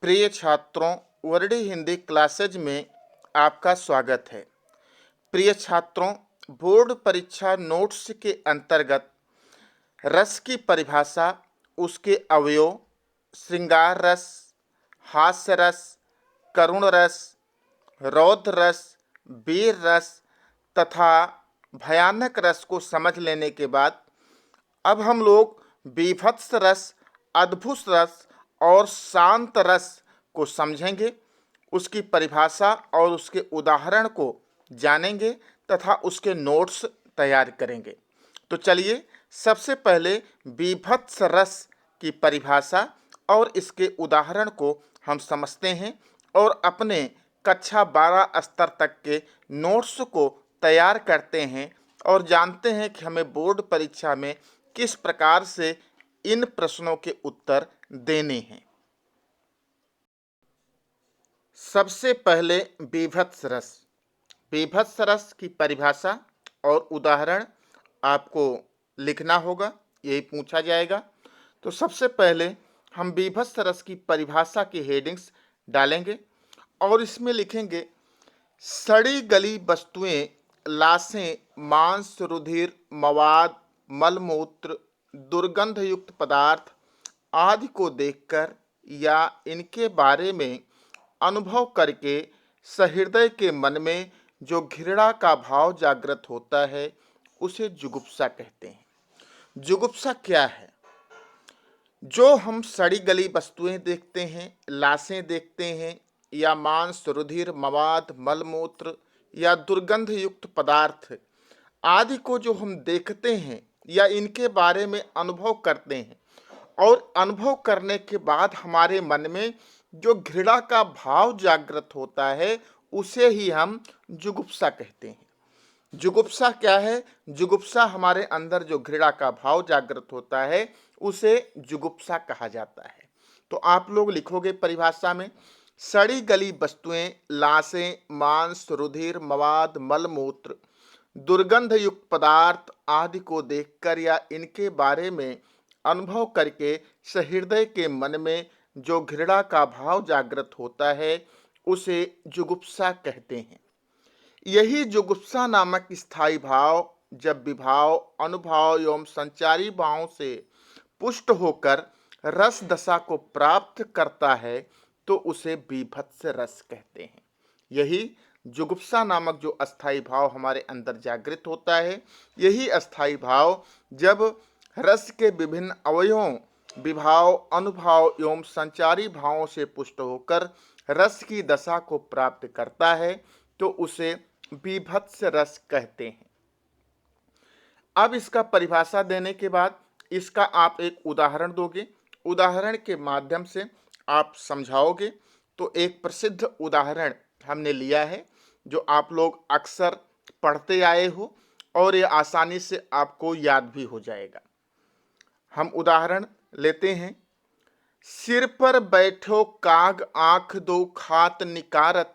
प्रिय छात्रों, Verde Hindi classes में आपका स्वागत है। प्रिय छात्रों, बोर्ड परीक्षा नोट्स के अंतर्गत रस की परिभाषा, उसके अवयव, श्रृंगार रस, हास्य रस, करुण रस, रौद्र रस, वीर रस तथा भयानक रस को समझ लेने के बाद अब हम लोग बीभत्स रस, अद्भुत रस और शांत रस को समझेंगे, उसकी परिभाषा और उसके उदाहरण को जानेंगे तथा उसके नोट्स तैयार करेंगे। तो चलिए सबसे पहले बीभत्स रस की परिभाषा और इसके उदाहरण को हम समझते हैं और अपने कक्षा 12 स्तर तक के नोट्स को तैयार करते हैं और जानते हैं कि हमें बोर्ड परीक्षा में किस प्रकार से इन प्रश्नों के उत्तर देने हैं। सबसे पहले बीभत्स रस। बीभत्स रस की परिभाषा और उदाहरण आपको लिखना होगा, यही पूछा जाएगा। तो सबसे पहले हम बीभत्स रस की परिभाषा की हेडिंग्स डालेंगे और इसमें लिखेंगे सड़ी गली वस्तुएं, लाशें, मांस, रुधिर, मवाद, मलमूत्र, दुर्गंध युक्त पदार्थ आदि को देखकर या इनके बारे में अनुभव करके सहृदय के मन में जो घृणा का भाव जागृत होता है उसे जुगुप्सा कहते हैं। जुगुप्सा क्या है? जो हम सड़ी गली वस्तुएं देखते हैं, लाशें देखते हैं या मांस, रुधिर, मवाद, मलमूत्र या दुर्गंध युक्त पदार्थ आदि को जो हम देखते हैं या इनके बारे में अनुभव करते हैं और अनुभव करने के बाद हमारे मन में जो घृणा का भाव जागृत होता है उसे ही हम जुगुप्सा कहते हैं। जुगुप्सा क्या है? जुगुप्सा हमारे अंदर जो घृणा का भाव जागृत होता है उसे जुगुप्सा कहा जाता है। तो आप लोग लिखोगे परिभाषा में सड़ी गली वस्तुएं, लाशें, मांस, रुधिर, मवाद, मलमूत्र, दुर्गंध युक्त पदार्थ आदि को देखकर या इनके बारे में अनुभव करके सहृदय के मन में जो घृणा का भाव जागृत होता है उसे जुगुप्सा कहते हैं। यही जुगुप्सा नामक स्थायी भाव जब विभाव, अनुभाव एवं संचारी भावों से पुष्ट होकर रस दशा को प्राप्त करता है तो उसे बीभत्स रस कहते हैं। यही जुगुप्सा नामक जो अस्थाई भाव हमारे अंदर जागृत होता है, यही अस्थाई भाव जब रस के विभिन्न अवयवों, विभाव, अनुभाव एवं संचारी भावों से पुष्ट होकर रस की दशा को प्राप्त करता है तो उसे बीभत्स रस कहते हैं। अब इसका परिभाषा देने के बाद इसका आप एक उदाहरण दोगे, उदाहरण के माध्यम से आप समझाओगे। तो एक प्रसिद्ध उदाहरण हमने लिया है जो आप लोग अक्सर पढ़ते आए हो और ये आसानी से आपको याद भी हो जाएगा। हम उदाहरण लेते हैं। सिर पर बैठो काग, आंख दो खात निकारत,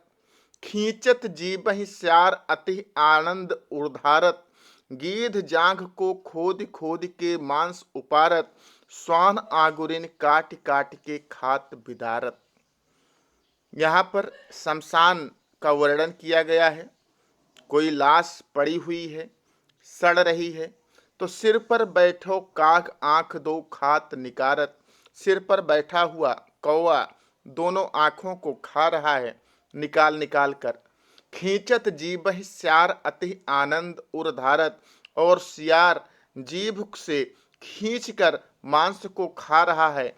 खींचत जीबहि स्यार अति आनंद उर्धारत, गीध जांघ को खोद खोद के मांस उपारत, स्वान आगुरिन काट काट के खात बिदारत। यहाँ पर शमशान का वर्णन किया गया है। कोई लाश पड़ी हुई है, सड़ रही है, तो सिर पर बैठो काग, आंख दो खात निकारत, सिर पर बैठा हुआ कौवा दोनों आंखों को खा रहा है निकाल निकाल कर। खींचत जीभ स्यार अति आनंद उर्धारत, और सियार जीभ से खींचकर मांस को खा रहा है।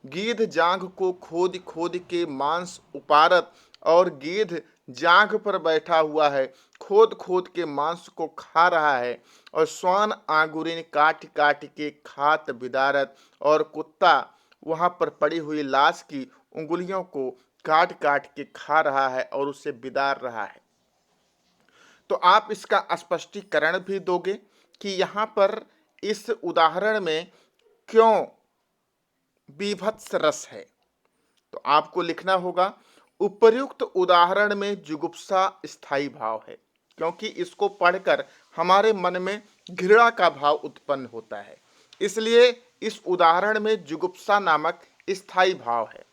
गीध जांघ को खोद खोद के मांस उपारत, और गीध जांघ पर बैठा हुआ है, खोद खोद के मांस को खा रहा है। और स्वान आंगुरिन काट काट के खात बिदारत, और कुत्ता वहां पर पड़ी हुई लाश की उंगलियों को काट काट के खा रहा है और उसे बिदार रहा है। तो आप इसका स्पष्टीकरण भी दोगे कि यहाँ पर इस उदाहरण में क्यों बीभत्स रस है। तो आपको लिखना होगा उपर्युक्त उदाहरण में जुगुप्सा स्थायी भाव है, क्योंकि इसको पढ़कर हमारे मन में घृणा का भाव उत्पन्न होता है, इसलिए इस उदाहरण में जुगुप्सा नामक स्थायी भाव है।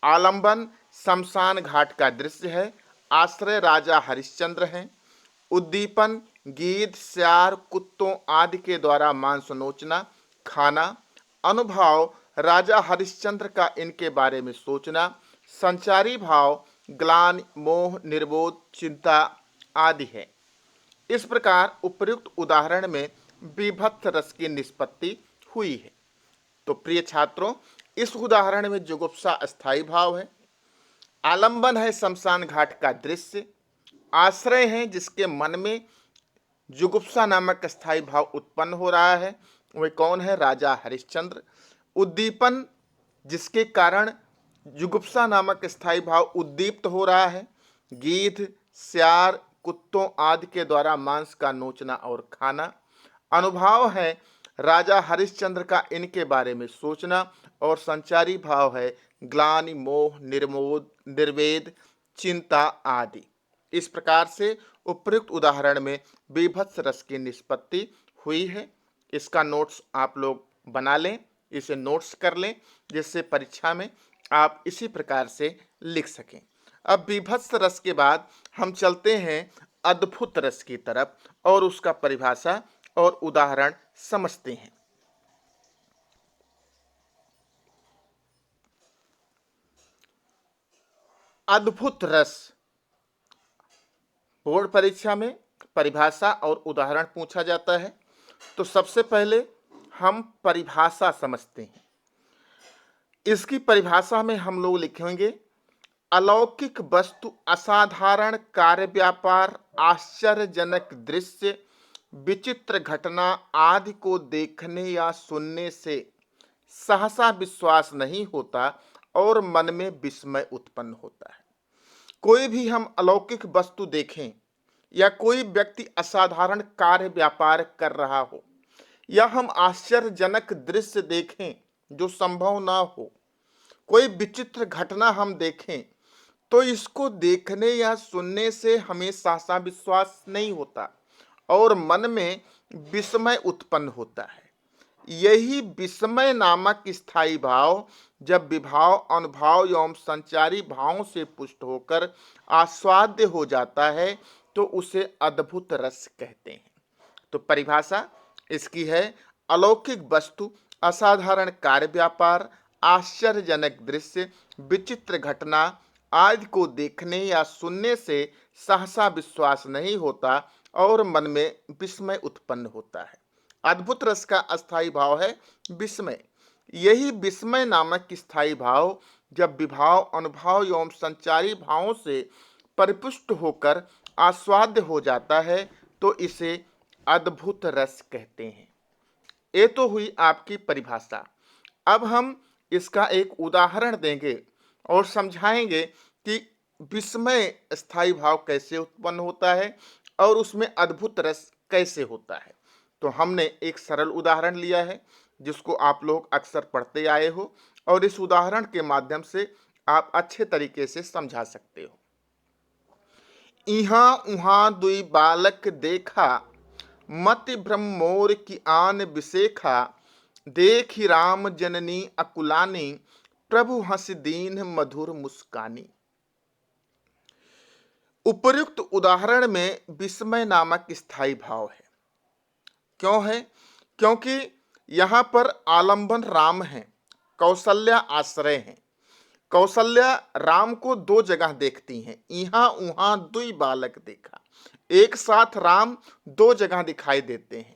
आलंबन शमशान घाट का दृश्य है। आश्रय राजा हरिश्चंद्र हैं। उद्दीपन गीध, सियार, कुत्तों आदि के द्वारा मांस नोचना, खाना। अनुभाव राजा हरिश्चंद्र का इनके बारे में सोचना। संचारी भाव ग्लानि, मोह, निर्बोध, चिंता आदि है। इस प्रकार उपर्युक्त उदाहरण में बीभत्स रस की निष्पत्ति हुई है। तो प्रिय छात्रों, इस उदाहरण में जुगुप्सा अस्थाई भाव है, आलंबन है शमशान घाट का दृश्य, आश्रय है जिसके मन में जुगुप्सा नामक स्थायी भाव उत्पन्न हो रहा है, वह कौन है? राजा हरिश्चंद्र। उद्दीपन जिसके कारण जुगुप्सा नामक स्थायी भाव उद्दीप्त हो रहा है, गीध, सियार, कुत्तों आदि के द्वारा मांस का नोचना और खाना। अनुभाव है राजा हरिश्चंद्र का इनके बारे में सोचना, और संचारी भाव है ग्लानि, मोह, निर्मोद, निर्वेद, चिंता आदि। इस प्रकार से उपर्युक्त उदाहरण में बीभत्स रस की निष्पत्ति हुई है। इसका नोट्स आप लोग बना लें, इसे नोट्स कर लें, जिससे परीक्षा में आप इसी प्रकार से लिख सकें। अब बीभत्स रस के बाद हम चलते हैं अद्भुत रस की तरफ और उसका परिभाषा और उदाहरण समझते हैं। अद्भुत रस बोर्ड परीक्षा में परिभाषा और उदाहरण पूछा जाता है। तो सबसे पहले हम परिभाषा समझते हैं। इसकी परिभाषा में हम लोग लिखेंगे अलौकिक वस्तु, असाधारण कार्य व्यापार, आश्चर्यजनक दृश्य, विचित्र घटना आदि को देखने या सुनने से सहसा विश्वास नहीं होता और मन में विस्मय उत्पन्न होता है। कोई भी हम अलौकिक वस्तु देखें या कोई व्यक्ति असाधारण कार्य व्यापार कर रहा हो या हम आश्चर्यजनक दृश्य देखें जो संभव ना हो, कोई विचित्र घटना हम देखें, तो इसको देखने या सुनने से हमें सहसा विश्वास नहीं होता और मन में विस्मय उत्पन्न होता है। यही विस्मय नामक स्थायी भाव जब विभाव, अनुभाव एवं संचारी भावों से पुष्ट होकर आस्वाद्य हो जाता है तो उसे अद्भुत रस कहते हैं। तो परिभाषा इसकी है अलौकिक वस्तु, असाधारण कार्य व्यापार, आश्चर्यजनक दृश्य, विचित्र घटना आदि को देखने या सुनने से सहसा विश्वास नहीं होता और मन में विस्मय उत्पन्न होता है। अद्भुत रस का अस्थायी भाव है विस्मय। यही विस्मय नामक स्थायी भाव जब विभाव, अनुभाव एवं संचारी भावों से परिपुष्ट होकर आस्वाद्य हो जाता है तो इसे अद्भुत रस कहते हैं। ये तो हुई आपकी परिभाषा। अब हम इसका एक उदाहरण देंगे और समझाएंगे कि विस्मय स्थायी भाव कैसे उत्पन्न होता है और उसमें अद्भुत रस कैसे होता है। तो हमने एक सरल उदाहरण लिया है जिसको आप लोग अक्सर पढ़ते आए हो और इस उदाहरण के माध्यम से आप अच्छे तरीके से समझा सकते हो। इहाँ उहाँ दुई बालक देखा, मति भ्रम मोर की आन विशेखा, देखी राम जननी अकुलानी, प्रभु हंस दीन मधुर मुस्कानी। उपर्युक्त उदाहरण में विस्मय नामक स्थायी भाव है। क्यों है? क्योंकि यहाँ पर आलंबन राम है, कौशल्या आश्रय है। कौशल्या राम को दो जगह देखती हैं, यहाँ उहाँ दुई बालक देखा। एक साथ राम दो जगह दिखाई देते हैं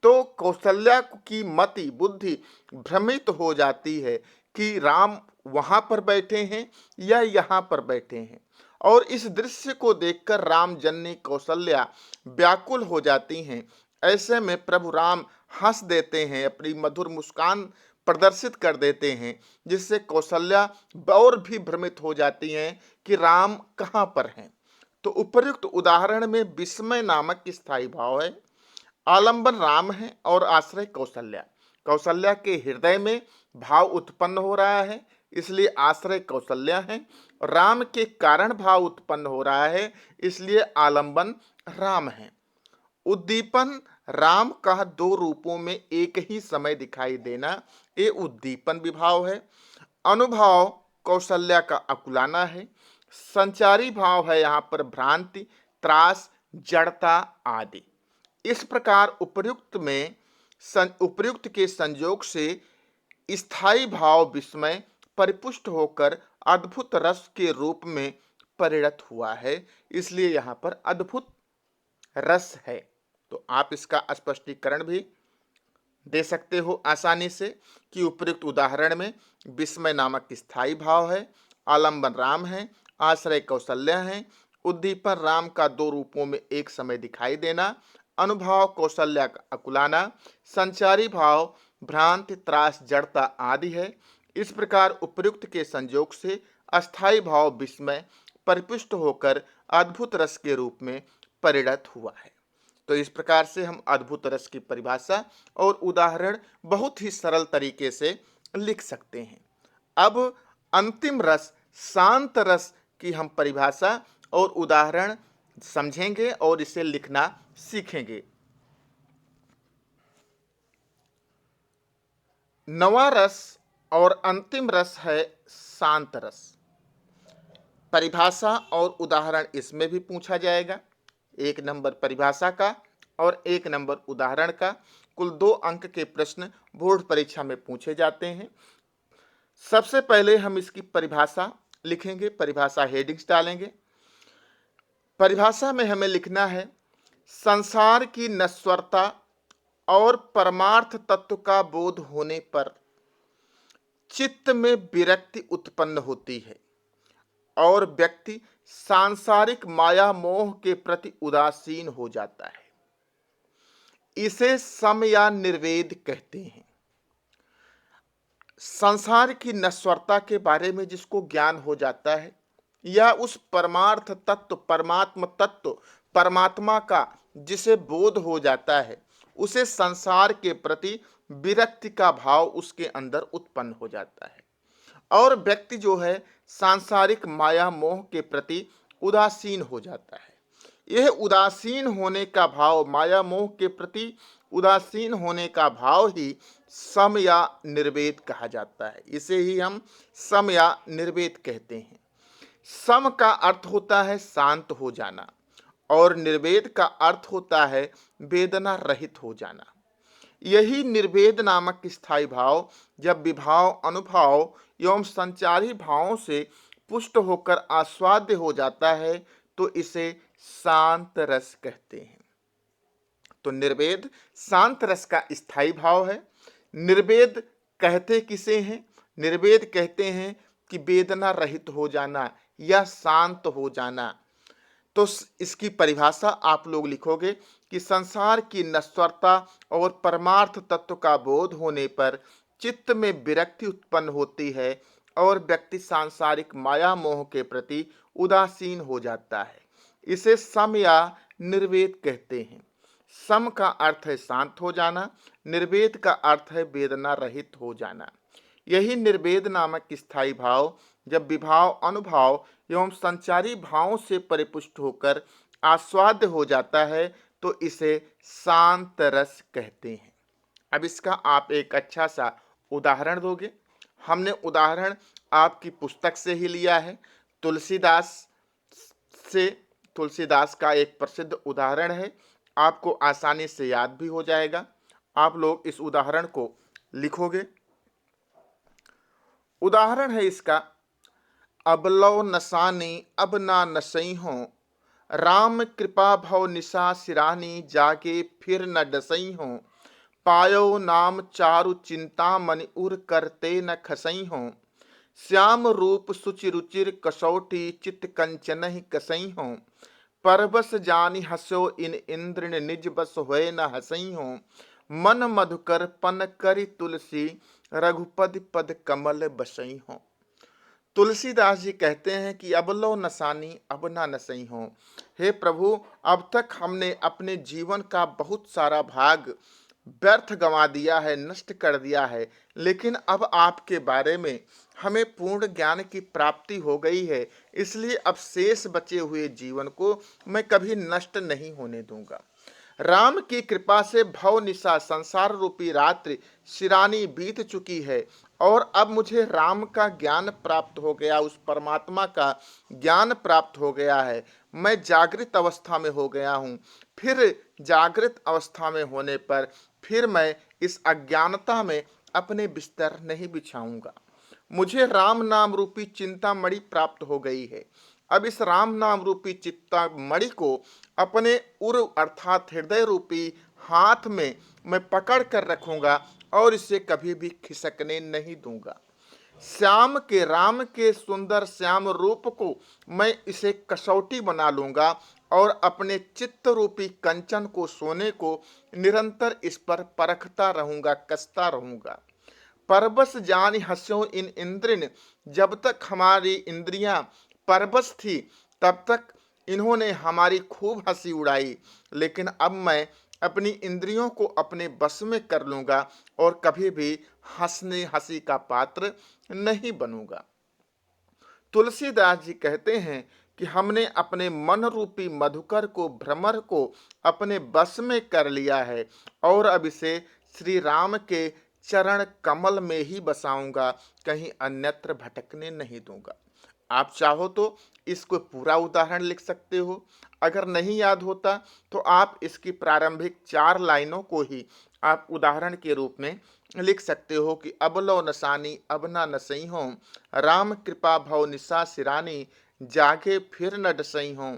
तो कौशल्या की मति, बुद्धि भ्रमित हो जाती है कि राम वहां पर बैठे हैं या यहाँ पर बैठे हैं, और इस दृश्य को देखकर राम जननी कौशल्या व्याकुल हो जाती हैं। ऐसे में प्रभु राम हंस देते हैं, अपनी मधुर मुस्कान प्रदर्शित कर देते हैं, जिससे कौशल्या और भी भ्रमित हो जाती हैं कि राम कहाँ पर हैं। तो उपर्युक्त उदाहरण में विस्मय नामक स्थायी भाव है, आलंबन राम है और आश्रय कौशल्या। कौशल्या के हृदय में भाव उत्पन्न हो रहा है इसलिए आश्रय कौशल्या है, राम के कारण भाव उत्पन्न हो रहा है इसलिए आलंबन राम है। उद्दीपन राम का दो रूपों में एक ही समय दिखाई देना, ये उद्दीपन विभाव है। अनुभाव कौशल्या का अकुलाना है। संचारी भाव है यहाँ पर भ्रांति, त्रास, जड़ता आदि। इस प्रकार उपर्युक्त के संयोग से स्थायी भाव विस्मय परिपुष्ट होकर अद्भुत रस के रूप में परिणत हुआ है, इसलिए यहाँ पर अद्भुत रस है। तो आप इसका स्पष्टीकरण भी दे सकते हो आसानी से कि उपयुक्त उदाहरण में विस्मय नामक स्थायी भाव है, आलंबन राम है, आश्रय कौशल्या है, उद्दीपन राम का दो रूपों में एक समय दिखाई देना, अनुभाव कौशल्या का अकुलाना, संचारी भाव भ्रांति, त्रास, जड़ता आदि है। इस प्रकार उपयुक्त के संयोग से अस्थायी भाव विस्मय परिपुष्ट होकर अद्भुत रस के रूप में परिणत हुआ है। तो इस प्रकार से हम अद्भुत रस की परिभाषा और उदाहरण बहुत ही सरल तरीके से लिख सकते हैं। अब अंतिम रस शांत रस की हम परिभाषा और उदाहरण समझेंगे और इसे लिखना सीखेंगे। नवा रस और अंतिम रस है शांत रस। परिभाषा और उदाहरण इसमें भी पूछा जाएगा, 1 नंबर परिभाषा का और 1 नंबर उदाहरण का। कुल 2 अंक के प्रश्न बोर्ड परीक्षा में पूछे जाते हैं। सबसे पहले हम इसकी परिभाषा लिखेंगे, परिभाषा हेडिंग्स डालेंगे। परिभाषा में हमें लिखना है, संसार की नश्वरता और परमार्थ तत्व का बोध होने पर चित्त में विरक्ति उत्पन्न होती है और व्यक्ति सांसारिक माया मोह के प्रति उदासीन हो जाता है। इसे सम या निर्वेद कहते हैं। संसार की नश्वरता के बारे में जिसको ज्ञान हो जाता है या उस परमार्थ तत्व, परमात्म तत्व, परमात्मा का जिसे बोध हो जाता है, उसे संसार के प्रति विरक्ति का भाव उसके अंदर उत्पन्न हो जाता है और व्यक्ति जो है सांसारिक माया मोह के प्रति उदासीन हो जाता है। यह उदासीन होने का भाव, माया मोह के प्रति उदासीन होने का भाव ही सम या निर्वेद कहा जाता है। इसे ही हम सम या निर्वेद कहते हैं। सम का अर्थ होता है शांत हो जाना और निर्वेद का अर्थ होता है वेदना रहित हो जाना। यही निर्वेद नामक स्थायी भाव जब विभाव, अनुभाव एवं संचारी भावों से पुष्ट होकर आस्वाद्य हो जाता है तो इसे शांत रस कहते हैं। तो निर्वेद शांत रस का स्थायी भाव है। निर्वेद कहते किसे हैं? निर्वेद कहते हैं कि वेदना रहित हो जाना या शांत हो जाना। तो इसकी परिभाषा आप लोग लिखोगे कि संसार की नश्वरता और परमार्थ तत्व का बोध होने पर चित्त में विरक्ति उत्पन्न होती है और व्यक्ति सांसारिक माया मोह के प्रति उदासीन हो जाता है। इसे सम या निर्वेद कहते हैं। सम का अर्थ है शांत हो जाना, निर्वेद का अर्थ है वेदना रहित हो जाना। यही निर्वेद नामक स्थायी भाव जब विभाव, अनुभाव एवं संचारी भावों से परिपुष्ट होकर आस्वाद्य हो जाता है तो इसे शांत रस कहते हैं। अब इसका आप एक अच्छा सा उदाहरण दोगे। हमने उदाहरण आपकी पुस्तक से ही लिया है, तुलसीदास से। तुलसीदास का एक प्रसिद्ध उदाहरण है, आपको आसानी से याद भी हो जाएगा। आप लोग इस उदाहरण को लिखोगे। उदाहरण है इसका, अबलो नसानी अब ना नसई हो, राम कृपा भव निशा सिरानी, जागे फिर न डसई हो, पायो नाम चारु चिंता मन उर करते न खसई हो, श्याम रूप सुचि रुचिर कसौटी चित कंचन ही कसई हो, परबस जानी हसो इन इंद्र ने निज बस हुए न हसई हो, मन मधुकर पन करि तुलसी रघुपद पद कमल बसई हो। तुलसीदास जी कहते हैं कि अब लो नसानी अब ना नसई हो। हे प्रभु, अब तक हमने अपने जीवन का बहुत सारा भाग व्यर्थ गंवा दिया है, नष्ट कर दिया है, लेकिन अब आपके बारे में हमें पूर्ण ज्ञान की प्राप्ति हो गई है, इसलिए अब शेष बचे हुए जीवन को मैं कभी नष्ट नहीं होने दूंगा। राम की कृपा से भव निशा संसार रूपी रात्रि शिरानी बीत चुकी है। और अब मुझे राम का ज्ञान प्राप्त हो गया, उस परमात्मा का ज्ञान प्राप्त हो गया है, मैं जागृत अवस्था में हो गया हूँ। फिर जागृत अवस्था में होने पर फिर मैं इस अज्ञानता में अपने बिस्तर नहीं बिछाऊंगा। मुझे राम नाम रूपी चिंतामणि प्राप्त हो गई है। अब इस राम नाम रूपी चिंतामणि को अपने उर अर्थात हृदय रूपी हाथ में मैं पकड़ कर रखूंगा और इसे कभी भी खिसकने नहीं दूंगा। श्याम के राम के सुंदर श्याम रूप को मैं इसे कसौटी बना लूंगा और अपने चित्त रूपी कंचन को सोने को निरंतर इस पर परखता रहूंगा, कसता रहूंगा। परबस जानि हंस्यो इन इंद्रिन, जब तक हमारी इंद्रियां परबस थी तब तक इन्होंने हमारी खूब हंसी उड़ाई, लेकिन अब मैं अपनी इंद्रियों को अपने बस में कर लूंगा और कभी भी हंसने हंसी का पात्र नहीं बनूंगा। तुलसीदास जी कहते हैं कि हमने अपने मन रूपी मधुकर को, भ्रमर को अपने बस में कर लिया है और अब इसे श्री राम के चरण कमल में ही बसाऊंगा, कहीं अन्यत्र भटकने नहीं दूंगा। आप चाहो तो इसको पूरा उदाहरण लिख सकते हो, अगर नहीं याद होता तो आप इसकी प्रारंभिक 4 लाइनों को ही आप उदाहरण के रूप में लिख सकते हो कि अबलो नसानी अब ना नसई हो, राम कृपा भव निशा सिरानी, जागे फिर न डसई हो,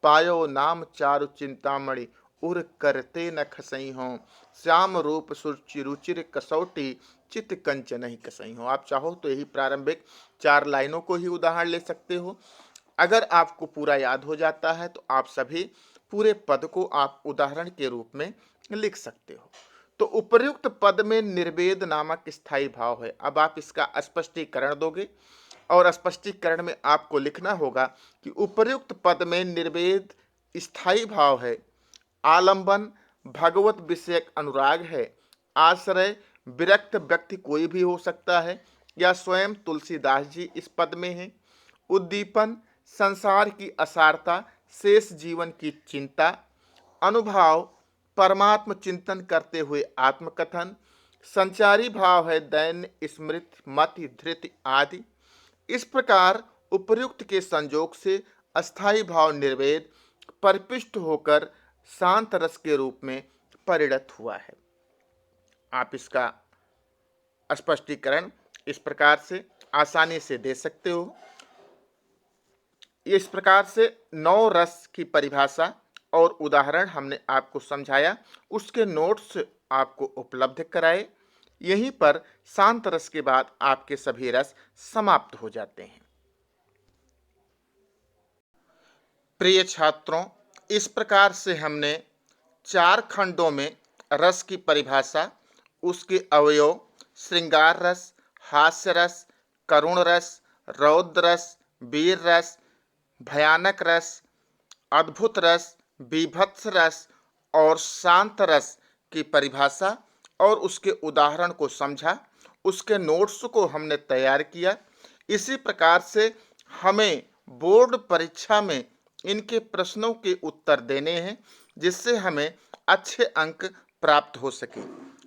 पायो नाम चारु चिंतामणि, उर करते न खसई हो, श्याम रूप सुरुचि रुचिर कसौटी, चित कंच नहीं कसई हो। आप चाहो तो यही प्रारंभिक 4 लाइनों को ही उदाहरण ले सकते हो। अगर आपको पूरा याद हो जाता है तो आप सभी पूरे पद को आप उदाहरण के रूप में लिख सकते हो। तो उपर्युक्त पद में निर्वेद नामक स्थायी भाव है। अब आप इसका स्पष्टीकरण दोगे और स्पष्टीकरण में आपको लिखना होगा कि उपर्युक्त पद में निर्वेद स्थायी भाव है, आलंबन भगवत विषयक अनुराग है, आश्रय विरक्त व्यक्ति कोई भी हो सकता है या स्वयं तुलसीदास जी इस पद में हैं, उद्दीपन संसार की असारता, शेष जीवन की चिंता, अनुभाव परमात्म चिंतन करते हुए आत्मकथन, संचारी भाव है दैन्य स्मृति मति धृति आदि। इस प्रकार उपर्युक्त के संजोग से अस्थाई भाव निर्वेद परिपुष्ट होकर शांत रस के रूप में परिणत हुआ है। आप इसका स्पष्टीकरण इस प्रकार से आसानी से दे सकते हो। इस प्रकार से 9 रस की परिभाषा और उदाहरण हमने आपको समझाया, उसके नोट्स आपको उपलब्ध कराए। यहीं पर शांत रस के बाद आपके सभी रस समाप्त हो जाते हैं। प्रिय छात्रों, इस प्रकार से हमने 4 खंडों में रस की परिभाषा, उसके अवयव, श्रृंगार रस, हास्य रस, करुण रस, रौद्र रस, वीर रस, भयानक रस, अद्भुत रस, बीभत्स रस और शांत रस की परिभाषा और उसके उदाहरण को समझा, उसके नोट्स को हमने तैयार किया। इसी प्रकार से हमें बोर्ड परीक्षा में इनके प्रश्नों के उत्तर देने हैं, जिससे हमें अच्छे अंक प्राप्त हो सके।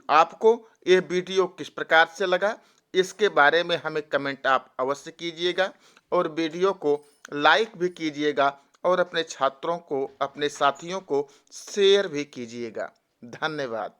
आपको यह वीडियो किस प्रकार से लगा, इसके बारे में हमें कमेंट आप अवश्य कीजिएगा और वीडियो को लाइक भी कीजिएगा और अपने छात्रों को, अपने साथियों को शेयर भी कीजिएगा। धन्यवाद।